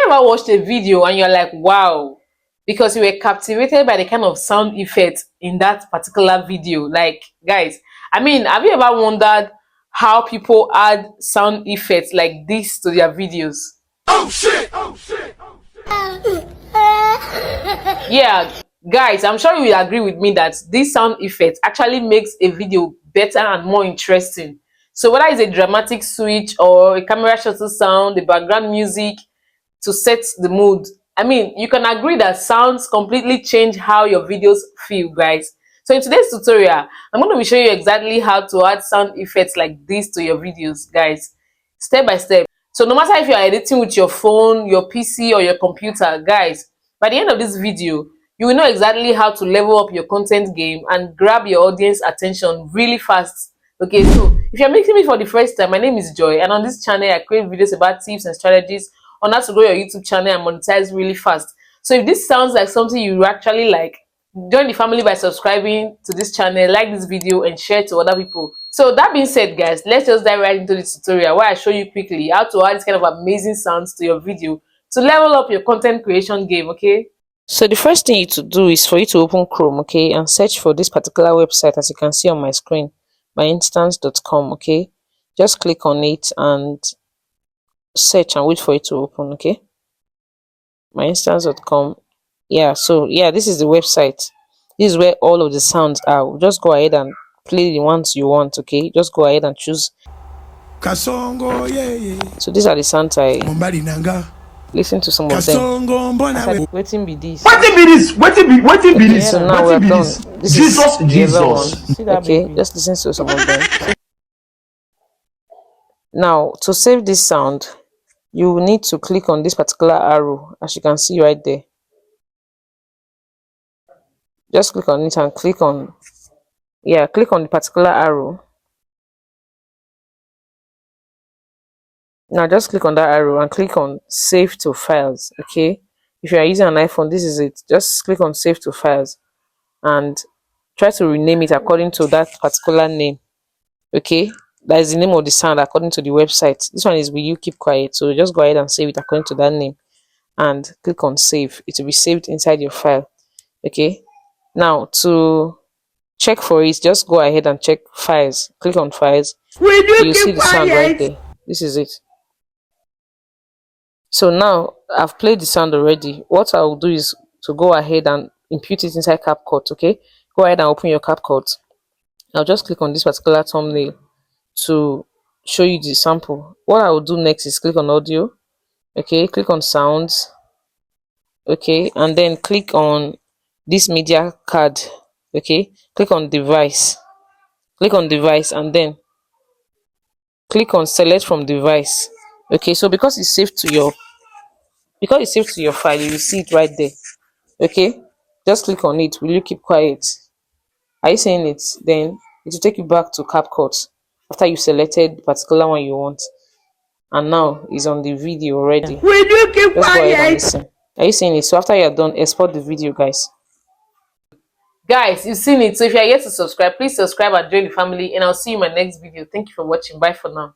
you ever watched a video and you're like, wow, because you were captivated by the kind of sound effects in that particular video? Like, guys, I mean, have you ever wondered how people add sound effects like this to their videos? Oh shit! Oh shit! Oh shit! Yeah, guys, I'm sure you will agree with me that this sound effect actually makes a video better and more interesting. So whether it's a dramatic switch or a camera shutter sound, the background music to set the mood, I mean, you can agree that sounds completely change how your videos feel, guys. So in today's tutorial, I'm going to be showing you exactly how to add sound effects like this to your videos, guys, step by step. So no matter if you are editing with your phone, your PC, or your computer, guys, by the end of this video, you will know exactly how to level up your content game and grab your audience attention really fast. Okay, so if you're meeting me for the first time, my name is Joy, and on this channel I create videos about tips and strategies on how to grow your YouTube channel and monetize really fast. So if this sounds like something you actually like, join the family by subscribing to this channel, like this video, and share to other people. So that being said, guys, let's just dive right into the tutorial where I show you quickly how to add this kind of amazing sounds to your video to level up your content creation game. Okay, so the first thing you to do is for you to open Chrome, okay, and search for this particular website as you can see on my screen, myinstance.com. okay, just click on it and search and wait for it to open. Okay, myinstance.com. Yeah, so yeah, this is the website. This is where all of the sounds are. Just go ahead and play the ones you want. Okay, just go ahead and choose. Kasongo, yeah. So these are the sounds I Nanga. listen to some of them. Waiting be this. Wetin be this? Wetin be this? So now we're done. This is Jesus, the other one. Jesus. Okay, just listen to some of them. Now to save this sound, you will need to click on this particular arrow, as you can see right there. Just click on it and click on the particular arrow. Now just click on that arrow and click on save to files. Okay, if you are using an iPhone, this is it. Just click on save to files and try to rename it according to that particular name. Okay, that is the name of the sound according to the website. This one is Will You Keep Quiet, so just go ahead and save it according to that name and click on save. It will be saved inside your file. Okay, now to check for it, just go ahead and check files. Click on files. You see the sound right there. This is it. So now I've played the sound already. What I'll do is to go ahead and impute it inside CapCut. Okay, go ahead and open your CapCut. I'll just click on this particular thumbnail to show you the sample. What I will do next is click on audio. Okay, click on sounds. Okay, and then click on this media card. Okay, click on device. Click on device and then click on select from device. Okay, so because it's saved to your file, you will see it right there. Okay, just click on it. Will you keep quiet? Are you seeing it? Then it will take you back to CapCut after you selected the particular one you want, and now it's on the video already. Will you keep Just go ahead and quiet? listen. Are you seeing it? So after you're done, export the video, guys. Guys, you've seen it. So if you're yet to subscribe, please subscribe and join the family, and I'll see you in my next video. Thank you for watching. Bye for now.